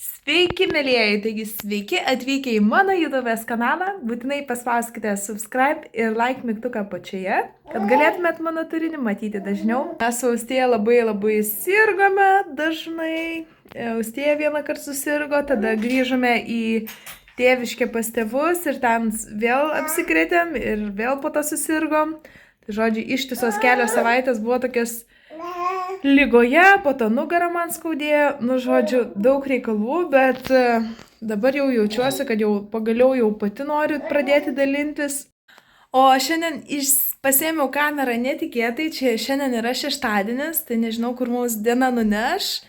Sveiki, mėlyjeji, taigi sveiki atvykę į mano YouTube kanalą, būtinai paspauskite subscribe ir like mygtuką apačioje, kad galėtumėt mano turinį matyti dažniau. Mes su Austėja labai sirgome dažnai, Austėja vieną kartą susirgo, tada grįžome į tėviškę pas tėvus ir ten vėl apsikrėtėm ir vėl po to susirgom. Tai žodžiu, ištisos kelios savaitės buvo tokios lygoje, po to nugarą man skaudėjo, žodžiu, daug reikalų, bet dabar jau jaučiuosi, kad jau pagaliau jau pati noriu pradėti dalintis. O šiandien pasiėmiau kamerą netikėtai, čia šiandien yra šeštadienis, tai nežinau, kur mūsų diena nuneš,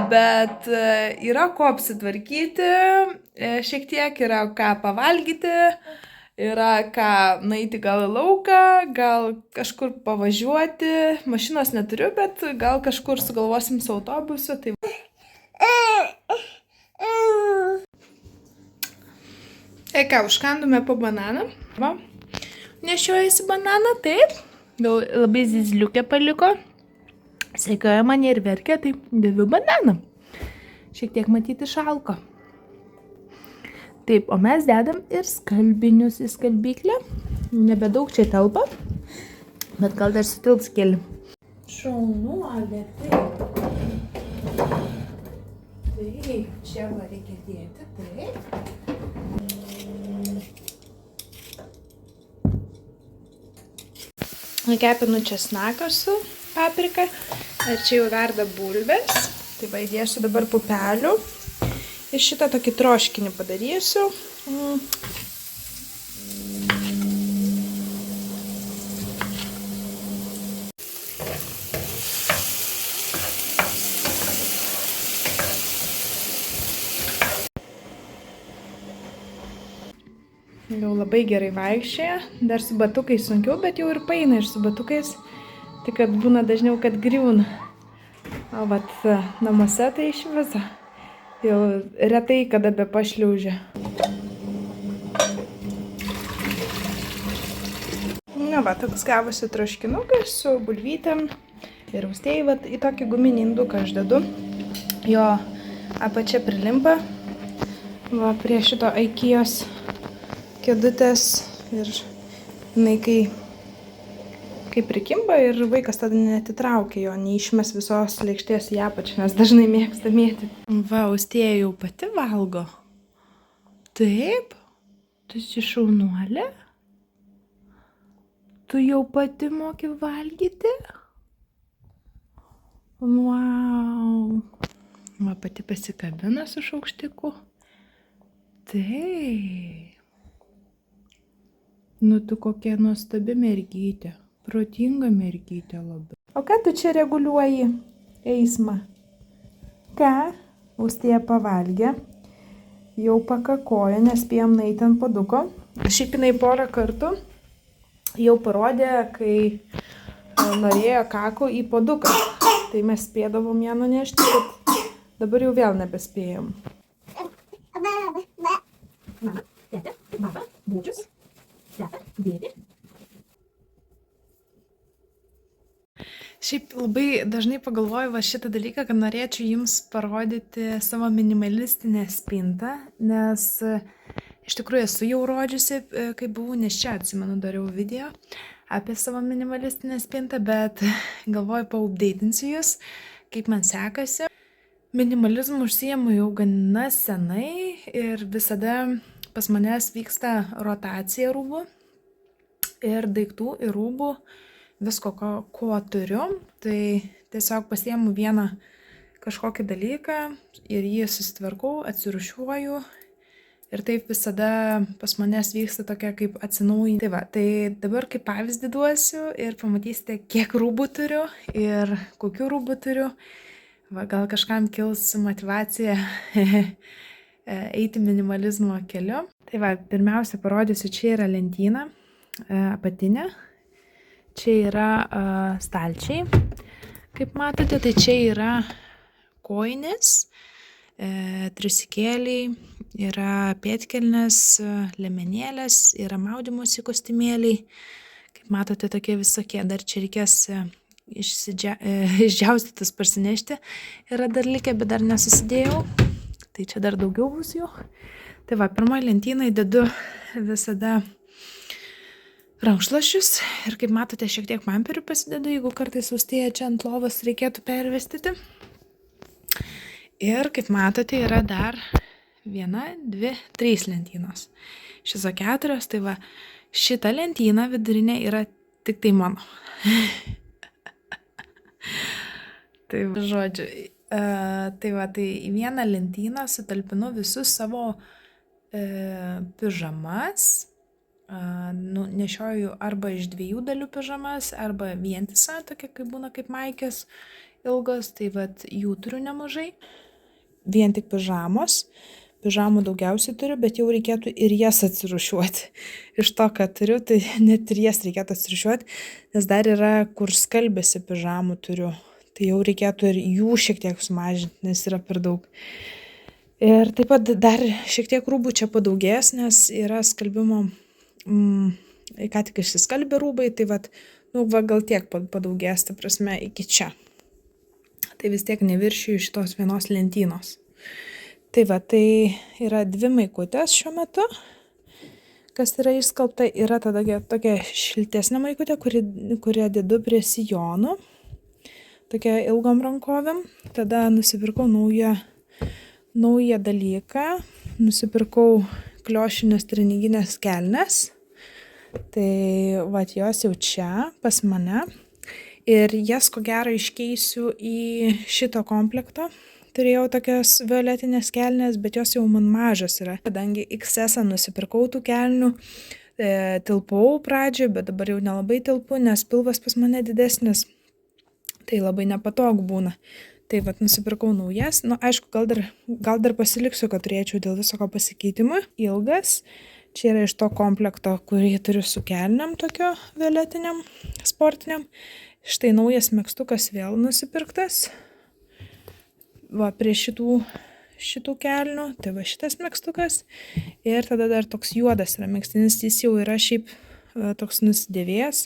bet yra ko apsitvarkyti, šiek tiek yra ką pavalgyti. Yra ką nueiti gal į lauką, gal kažkur pavažiuoti. Mašinos neturiu, bet gal kažkur sugalvosim su autobusu. Tai... ką, užkandome po bananą. Va. Nešiojasi bananą, taip. Jau labai zizliukę paliko. Seikoja mane ir verkė, tai dedu bananą. Šiek tiek matyti šalko. Taip, o mes dedam ir skalbinius į skalbyklę. Nebedaug čia telpa, bet gal dar sutilps keli. Šaunuolė, taip. Taip, čia va reikia dėti, taip. Kepinu česnaką su paprika. Ir čia jau verda bulvės. Tai va įdėsiu dabar pupelių. Ir šitą tokį troškinį padarysiu. Jau labai gerai vaikščioja. Dar su batukais sunkiau, bet jau ir paeina ir su batukais. Tik kad būna dažniau, kad griūna. O vat namuose tai iš viso. Jau retai kada be pašliaužia. Na va, toks gavosi troškinukas su bulvytėm. Ir Austėjai vat į tokį guminį induką aš dedu. Jo apačia prilimpa. Va prie šito Aikijos kėdutės. Ir jinai kai prikimba ir vaikas tada netitraukia jo, neišmes visos lėkštės į apačią, nes dažnai mėgsta mėtyti. Va, Austėja jau pati valgo. Taip? Tu esi šaunuolė? Tu jau pati moki valgyti? Vau. Va, pati pasikabina su šaukštiku. Taip. Nu, tu kokia nuostabi mergytė. Protinga mergytė labai. O ką tu čia reguliuoji eismą? Ką? Austėja pavalgė. Jau pakakojo, nespėjom nueiti ant puoduko. Šiaip jinai porą kartų jau parodė, kai norėjo kakų į puoduką. Tai mes spėdavom ją nunešti, bet dabar jau vėl nebespėjom. Tėtė, baba, būčius. Tėtė, dėdė. Šiaip labai dažnai pagalvoju va šitą dalyką, kad norėčiau jums parodyti savo minimalistinę spintą, nes iš tikrųjų esu jau rodžiusi, kai buvau, nes čia atsimenu, dariau video apie savo minimalistinę spintą, bet galvoju paupdeitinsiu jūs, kaip man sekasi. Minimalizmu užsiimu jau gana senai ir visada pas manęs vyksta rotacija rūbų ir daiktų ir rūbų. Visko, ko turiu, tai tiesiog pasiemu vieną kažkokį dalyką ir jį susitvarkau, atsirūšiuoju ir taip visada pas manęs vyksta tokia kaip atsinaujinti. Tai va, tai dabar kaip pavyzdį duosiu ir pamatysite, kiek rūbų turiu ir kokių rūbų turiu. Va, gal kažkam kils motyvacija eiti minimalizmo keliu. Tai va, pirmiausia parodysiu, čia yra lentyna apatinė. Čia yra stalčiai, kaip matote, tai čia yra kojinės, trisikėliai, yra pėdkelnės, liemenėlės, yra maudymosi kostiumėliai, kaip matote, tokie visokie, dar čia reikės išdžiaustytus parsinešti, yra dar likę, bet dar nesusidėjau. tai čia dar daugiau bus jų. Tai va, pirmą lentyną įdedu visada rankšluosčius ir kaip matote, šiek tiek pamperių pasidedu, jeigu kartais austėja čia ant lovos reikėtų pervestyti. Ir kaip matote, yra dar 1, 2, 3 lentynos. Iš viso 4, tai va, šita lentyna vidurinė yra tik tai mano. Tai žodžiu, tai va, tai į vieną lentyną sutalpinu visus savo pižamas. Nešioju arba iš 2 dalių pižamas, arba vientisą, tokia kaip būna kaip maikės ilgos, tai vat jų turiu nemažai. Vien tik pižamos. Pižamų daugiausiai turiu, bet jau reikėtų ir jas atsirūšiuoti. Iš to, ką turiu, tai net ir jas reikėtų atsirūšiuoti, nes dar yra, kur skalbėsi pižamų turiu. Tai jau reikėtų ir jų šiek tiek sumažinti, nes yra per daug. Ir taip pat dar šiek tiek rūbų čia padaugės, nes yra skalbimo, ką tik išsiskalbė rūbai, tai vat, gal tiek padaugės, ta prasme, iki čia. Tai vis tiek neviršiju šitos vienos lentynos. Tai va, tai yra 2 maikutės šiuo metu, kas yra išskalbta, yra tada tokia šiltesnė maikutė, kurią dedu prie sijonų, tokia ilgom rankovėm. Tada nusipirkau naują dalyką, nusipirkau kliošinės treniginės kelnes, tai va, jos jau čia pas mane ir jas ko gero iškeisiu į šito komplektą. Turėjau tokias violetinės kelnes, bet jos jau man mažas yra. Kadangi XS nusipirkau tų kelnių, tilpau pradžioje, bet dabar jau nelabai tilpu, nes pilvas pas mane didesnis. Tai labai nepatogu būna. Tai vat nusipirkau naujas. Aišku, gal dar pasiliksiu, kad turėčiau dėl visoko pasikeitimų. Ilgas. Čia yra iš to komplekto, kurį turiu su kelniam tokio violetiniam, sportiniam. Štai naujas megztukas vėl nusipirktas. Va, prie šitų kelnių, tai va šitas megztukas ir tada dar toks juodas yra megztinis, jis jau yra šiaip toks nusidėvėjęs,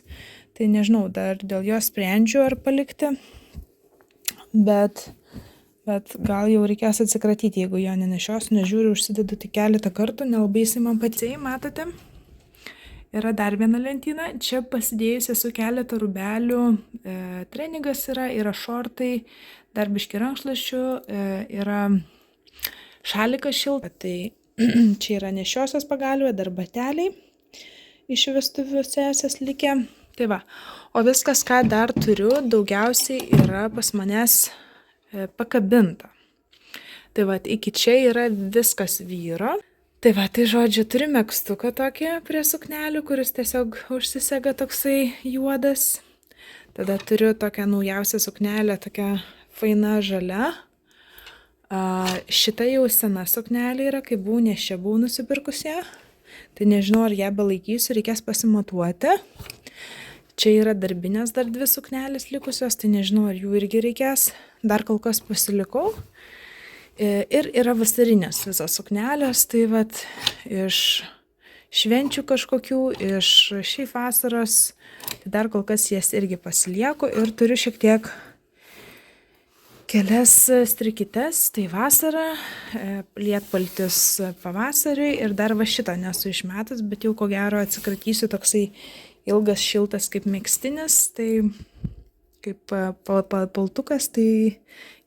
tai nežinau, dar dėl jo sprendžiu ar palikti, bet gal jau reikės atsikratyti, jeigu jo nenešios, nežiūriu, užsidedu tik keletą kartų, nelabai jisai man pačiai, matote. Yra dar viena lentyna, čia pasidėjusi su keletą rūbelių, treningas yra šortai, dar biški rankšluosčių, yra šalikas šiltas, tai čia yra nešiosios pagalvė, dar bateliai iš vestuvių sesės likę. Tai va, o viskas, ką dar turiu, daugiausiai yra pas manęs pakabinta. Tai va, iki čia yra viskas vyro. Tai va, tai žodžiu, turiu megztuką tokį prie suknelių, kuris tiesiog užsisega toksai juodas. Tada turiu tokią naujausią suknelę, tokią faina žalia. Šita jau sena suknelė yra, kai buvau, nes čia buvau nusipirkusi ją. Tai nežinau, ar ją belaikysiu, reikės pasimatuoti. Čia yra darbinės dar 2 suknelės likusios, tai nežinau, ar jų irgi reikės. Dar kol kas pasilikau. Ir yra vasarinės visos suknelės, tai vat iš švenčių kažkokių, iš šiaip vasaros, tai dar kol kas jas irgi pasilieku ir turiu šiek tiek kelias strikytes, tai vasara, lietpaltis pavasariui ir dar va šitą nesu išmetus, bet jau ko gero atsikratysiu toksai ilgas šiltas kaip megztinis, tai kaip paltukas, tai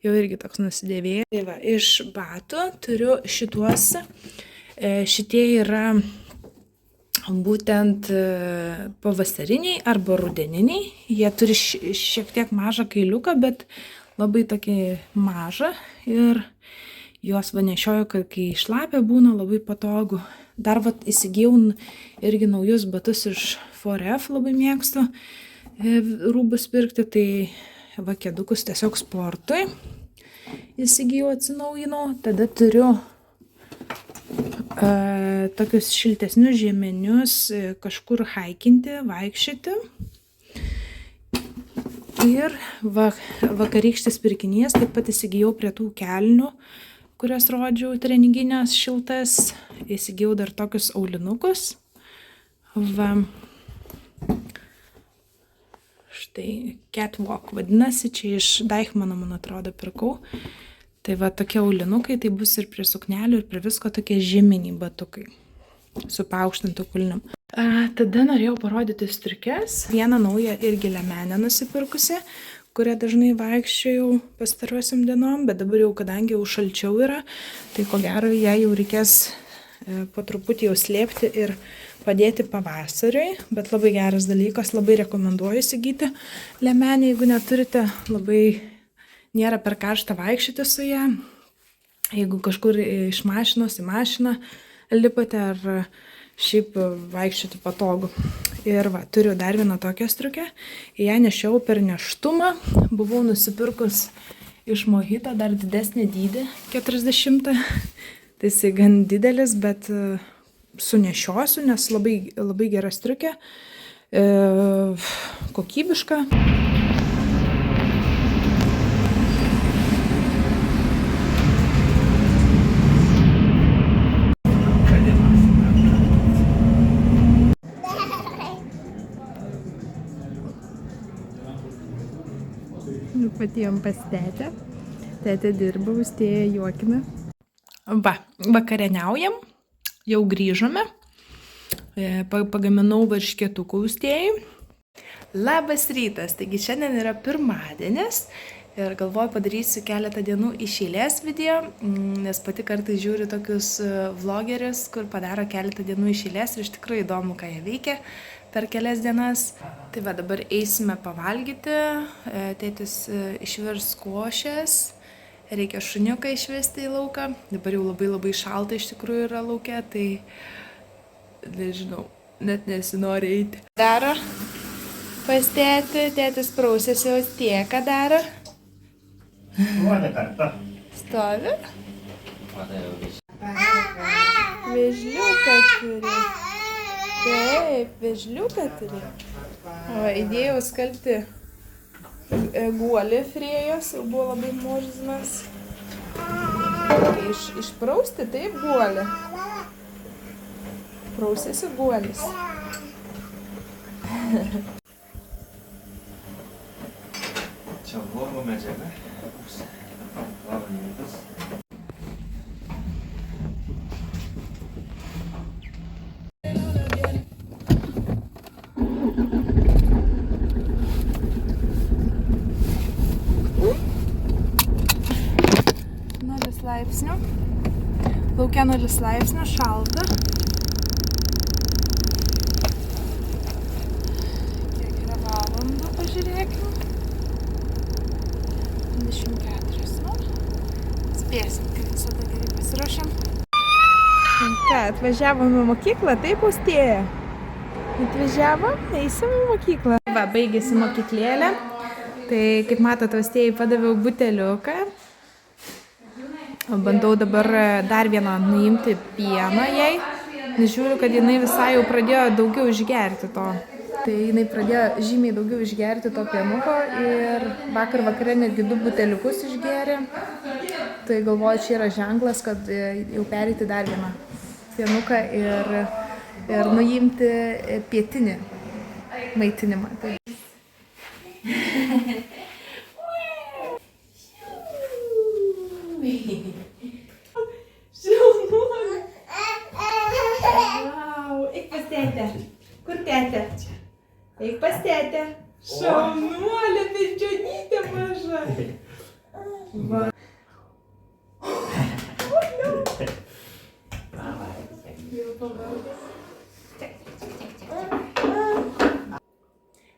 jau irgi toks nusidėvėjęs. Tai va, iš batų turiu šituos, šitie yra būtent pavasariniai arba rudeniniai. Jie turi šiek tiek mažą kailiuką, bet labai tokį mažą ir juos va nešioju, kai šlapia būna labai patogu. Dar va įsigijau irgi naujus batus iš 4F, labai mėgstu rūbus pirkti, tai va kėdukus tiesiog sportui įsigijau, atsinaujinau. Tada turiu tokius šiltesnius žiemenius kažkur haikinti, vaikščioti. Ir vakarykštis pirkinys, taip pat įsigijau prie tų kelnių, kurias rodžiau, treninginės šiltas. Įsigijau dar tokius aulinukus. Va. Štai Catwalk vadinasi, čia iš Deichmano, man atrodo, pirkau. Tai va tokie aulinukai, tai bus ir prie suknelių, ir prie visko tokie žieminiai batukai su paaukštintu kulniu. Tada norėjau parodyti striukes. Vieną naują irgi liemenę nusipirkusi, kurią dažnai vaikščiojau pastaruosiam dienom, bet dabar jau, kadangi jau šalčiau yra, tai ko gero ją jau reikės po truputį jau slėpti ir padėti pavasariui, bet labai geras dalykas, labai rekomenduoju įsigyti liemenę, jeigu neturite, labai nėra per karštą vaikščioti su ją. Jeigu kažkur iš mašinos į mašiną lipate ar šiaip vaikščioti patogu. Ir va, turiu dar vieną tokią striukę. Į ją nešiau per nėštumą. Buvau nusipirkus iš Mohito dar didesnį dydį, 40. Tai jisai gan didelis, bet sunešiosiu, nes labai, labai gera striukė. Kokybiška. Patėjom pas tetę. Tetė dirba, Austėja juokina. Va, vakarieniaujam. Jau grįžome. Pagaminau varškėtukų Austėjai. Labas rytas. Taigi šiandien yra pirmadienis. Ir galvoju padarysiu keletą dienų iš eilės video, nes pati kartais žiūriu tokius vlogerius, kur padaro keletą dienų iš eilės ir iš tikrųjų įdomu, ką jie veikia per kelias dienas. Tai va, dabar eisime pavalgyti, tėtis išvirs košės, reikia šuniuką išvesti į lauką, dabar jau labai labai šalta iš tikrųjų yra lauke, tai nežinau, net nesinori eiti. Daro pas tėtį, tėtis prausėsi, Austėja ką daro? Stovi? Vėžliuką turi. Taip, vėžliuką turi. O, įdėjau skalbti guolį Frėjos, jau buvo labai murznas. Išprausti taip guolį. Prausėsi guolis. Čia logo medžiaga. Lavaninkas. Laipsnių. Laukia 0 laipsnių, šalta. Kiek yra valandų, pažiūrėkim. 24, nu. Spėsim, kaip visada gerai pasiruošiam. Ką, atvažiavom į mokyklą, taip Austėja? Atvažiavom, eisim į mokyklą. Va, baigėsi mokyklėlė. Tai, kaip matot, Austėjai padaviau buteliuką. Bandau dabar dar vieną nuimti pieną jai, nes žiūriu, kad jinai visai jau pradėjo daugiau išgerti to. Tai jinai pradėjo žymiai daugiau išgerti to pienuko ir vakar vakare netgi 2 buteliukus išgerė. Tai galvoju, čia yra ženklas, kad jau pereiti dar vieną pienuką ir nuimti pietinį maitinimą. Tai. Šilnuolė. Vau, eik pas tetę. Kur tetė? Eik pas tetę. Šilnuolė, beždžionytė maža. Va.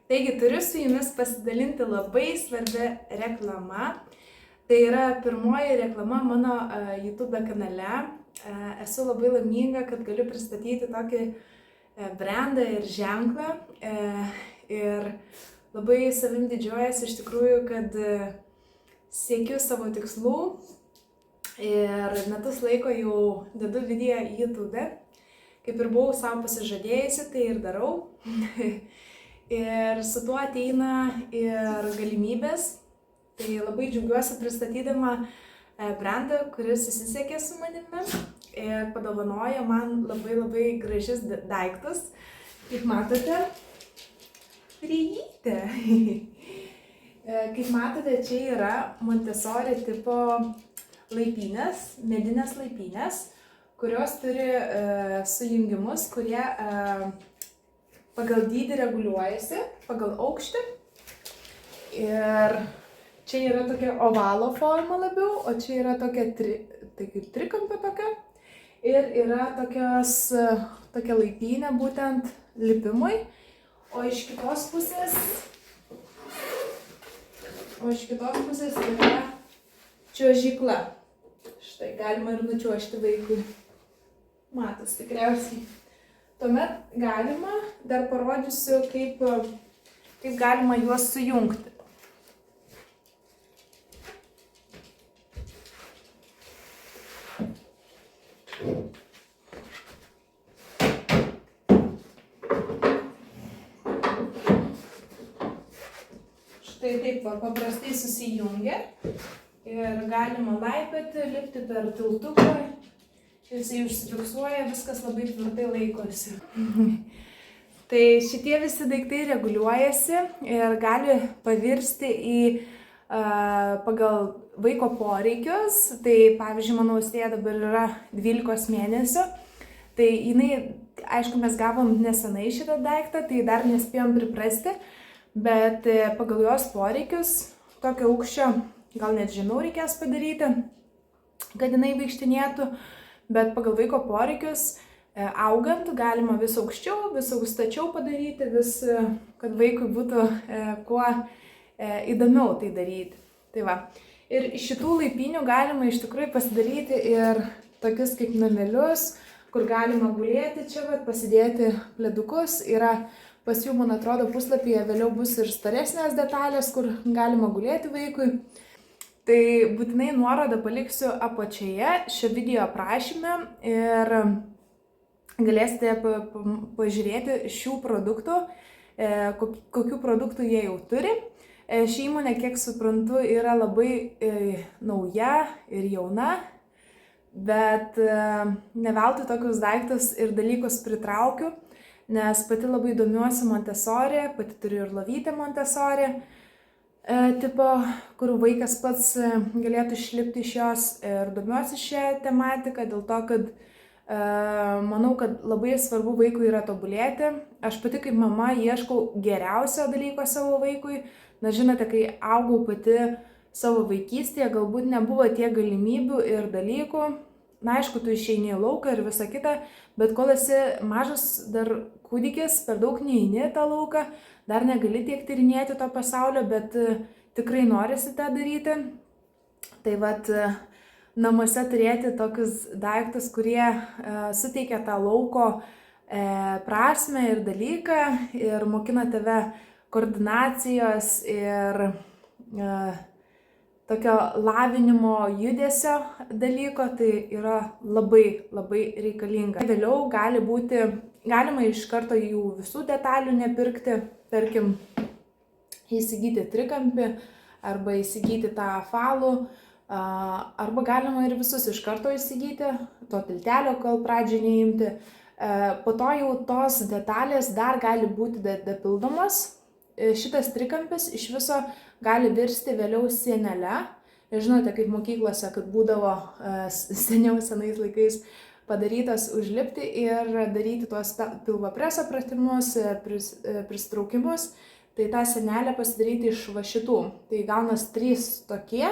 Taigi turiu su jumis pasidalinti labai svarbia reklama. Tai yra pirmoji reklama mano YouTube kanale. Esu labai laiminga, kad galiu pristatyti tokį brandą ir ženklą. Ir labai savim didžiuojasi iš tikrųjų, kad siekiu savo tikslų. Ir metus laiko jau dedu video į YouTube. Kaip ir buvau savo pasižadėjusi, tai ir darau. Ir su tuo ateina ir galimybės. Tai labai džiaugiuosi pristatydama brandą, kuris susisiekė su manimi ir padovanojo man labai labai gražius daiktus. Kaip matote, Frėjytė. Kaip matote, čia yra Montessori tipo laipynės, medinės laipynės, kurios turi sujungimus, kurie pagal dydį reguliuojasi, pagal aukštį. Ir čia yra tokia ovalo forma labiau, o čia yra tokia tai kaip trikampė tokia. Ir yra tokia laipynė būtent lipimui, o iš kitos pusės yra čiuožykla. Štai galima ir nučiuožti vaikui. Matos tikriausiai. Tuomet galima, dar parodysiu, kaip galima juos sujungti. Štai taip paprastai susijungia ir galima laipioti, lipti per tiltuką, jisai užsifiksuoja, viskas labai tvirtai laikosi. Tai šitie visi daiktai reguliuojasi ir gali pavirsti į pagal vaiko poreikius. Tai pavyzdžiui, mano austėja dabar yra 12 mėnesių, tai jinai, aišku, mes gavom nesenai šitą daiktą, tai dar nespėjom priprasti, bet pagal jos poreikius tokio aukščio gal net žemiau reikės padaryti, kad jinai vaikštinėtų, bet pagal vaiko poreikius augant galima vis aukščiau, vis stačiau padaryti, kad vaikui būtų kuo įdomiau tai daryti. Tai va. Ir iš šitų laipynių galima iš tikrųjų pasidaryti ir tokius kaip namelius, kur galima gulėti čia, pasidėti pledukus. Yra pas jų, man atrodo, puslapyje vėliau bus ir storesnės detalės, kur galima gulėti vaikui. Tai būtinai nuorodą paliksiu apačioje šio video aprašyme ir galėsite pažiūrėti šių produktų, kokių produktų jie jau turi. Ši įmonė, kiek suprantu, yra labai nauja ir jauna, bet ne veltui tokius daiktus ir dalykus pritraukiu, nes pati labai domiuosi Montessori, pati turiu ir lovytę Montessori tipo, kur vaikas pats galėtų išlipti iš jos, ir domiuosi šią tematiką dėl to, kad manau, kad labai svarbu vaikui yra tobulėti. Aš pati kaip mama ieškau geriausio dalyko savo vaikui. Na, žinote, kai augau pati savo vaikystėje, galbūt nebuvo tiek galimybių ir dalykų. Na, aišku, tu išeini į lauką ir visa kita, bet kol esi mažas dar kūdikis, per daug neini tą lauką, dar negali tiek tyrinėti to pasaulio, bet tikrai norisi tą daryti. Tai vat, namuose turėti tokius daiktus, kurie suteikia tą lauko prasmę ir dalyką ir mokina tave koordinacijos ir tokio lavinimo judesio dalyko, tai yra labai, labai reikalinga. Vėliau galima iš karto jų visų detalių nepirkti, tarkim, įsigyti trikampį arba įsigyti tą falų, arba galima ir visus iš karto įsigyti, to tiltelio, kol pradžiai neimti. Po to jau tos detalės dar gali būti dapildomos. Šitas trikampis iš viso gali virsti vėliau sienele. Žinote, kaip mokyklose, kad būdavo senais laikais padarytas užlipti ir daryti tuos pilvo preso pratimus, pristraukimus. Tai tą sienelę pasidaryti iš va šitų. Tai gaunas 3 tokie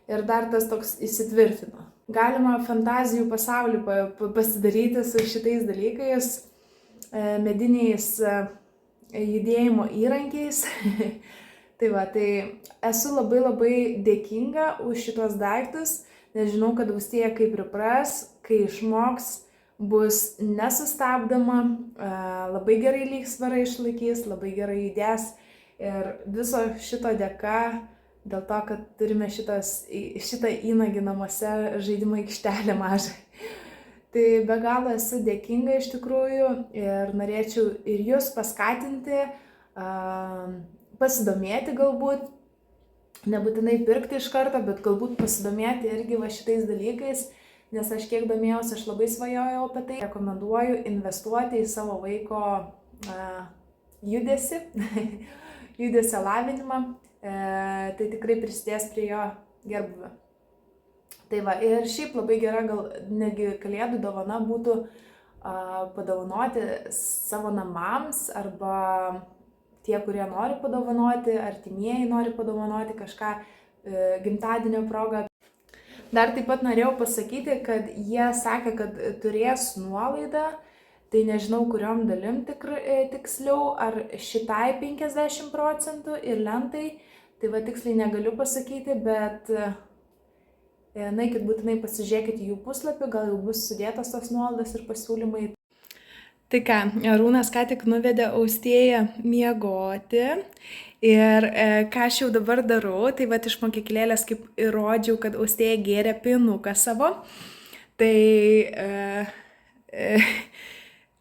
ir dar tas toks įsitvirtino. Galima fantazijų pasaulį pasidaryti su šitais dalykais, mediniais judėjimo įrankiais. Tai va, tai esu labai labai dėkinga už šitos daiktus, nes žinau, kad austėja kai pripras, kai išmoks, bus nesustabdoma, labai gerai lygsvarą išlaikys, labai gerai judės ir viso šito dėka, dėl to, kad turime šitą įnagį namuose, žaidimo aikštelę mažą. Tai be galo esu dėkinga iš tikrųjų ir norėčiau ir jūs paskatinti, pasidomėti galbūt, nebūtinai pirkti iš karto, bet galbūt pasidomėti irgi va šitais dalykais, nes aš kiek domėjausi, aš labai svajojau apie tai. Rekomenduoju investuoti į savo vaiko judesį, judesio lavinimą, tai tikrai prisidės prie jo gerbūvio. Tai va, ir šiaip labai gera, gal netgi kalėdų dovana būtų padovanoti savo namams arba tie, kurie nori padovanoti, artimieji nori padovanoti kažką gimtadienio progą. Dar taip pat norėjau pasakyti, kad jie sakė, kad turės nuolaidą, tai nežinau kuriom dalim tiksliau, ar šitai 50% ir lentai, tai va tiksliai negaliu pasakyti, bet naikit būtinai pasižiūrėkite jų puslapį, gal jau bus sudėtas tos nuolaidos ir pasiūlymai. Tai ką, Arūnas ką tik nuvedė Austėją miegoti ir ką aš jau dabar darau, tai va iš mokyklėlės kaip įrodžiau, kad Austėja gėrė pienuką savo, tai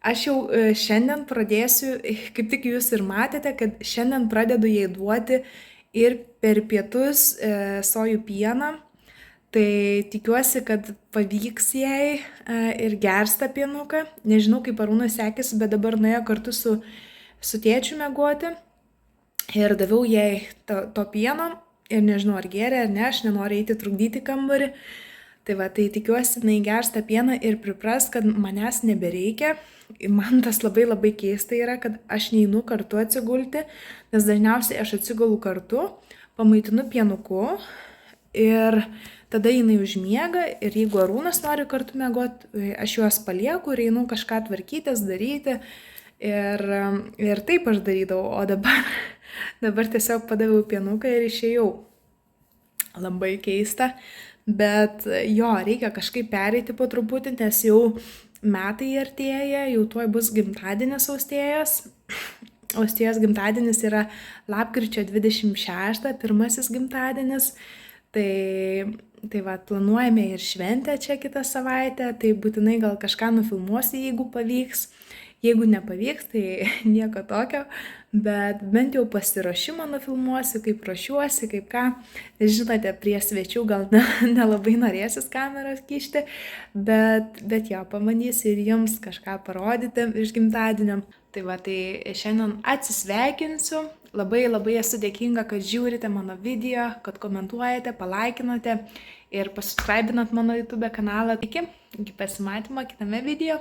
aš jau šiandien pradėsiu, kaip tik jūs ir matėte, kad šiandien pradedu jai duoti ir per pietus sojų pieną. Tai tikiuosi, kad pavyks jai ir gers tą pienuką. Nežinau, kaip Arūnui sekėsi, bet dabar nuėjo kartu su tėčiu miegoti. Ir daviau jai to pieno. Ir nežinau, ar gėrė, ar ne, aš nenoriu eiti trukdyti kambarį. Tai va, tai tikiuosi, jinai gers tą pieną ir pripras, kad manęs nebereikia. Man tas labai labai keista yra, kad aš neinu kartu atsigulti, nes dažniausiai aš atsigulu kartu, pamaitinu pienuku ir tada jinai užmiega ir jeigu Arūnas nori kartu miegoti, aš juos palieku ir einu kažką tvarkytis, daryti. Ir taip aš darydavau, o dabar tiesiog padaviau pienuką ir išėjau. Labai keista, bet jo, reikia kažkaip pereiti po truputį, nes jau metai artėja, jau tuoj bus gimtadienis Austėjos. Austėjos gimtadienis yra lapkričio 26, pirmasis gimtadienis. Tai va, planuojame ir šventę čia kitą savaitę, tai būtinai gal kažką nufilmuosiu, jeigu pavyks. Jeigu nepavyks, tai nieko tokio, bet bent jau pasiruošimą nufilmuosiu, kaip ruošiuosi, kaip ką. Žinote, prie svečių gal nelabai norėsis kameros kišti, bet jo, pamanysiu ir jums kažką parodyti iš gimtadienio. Tai va, tai šiandien atsisveikinsiu. Labai esu dėkinga, kad žiūrite mano video, kad komentuojate, palaikinote ir pasubscribinat mano YouTube kanalą. Iki pasimatymo kitame video.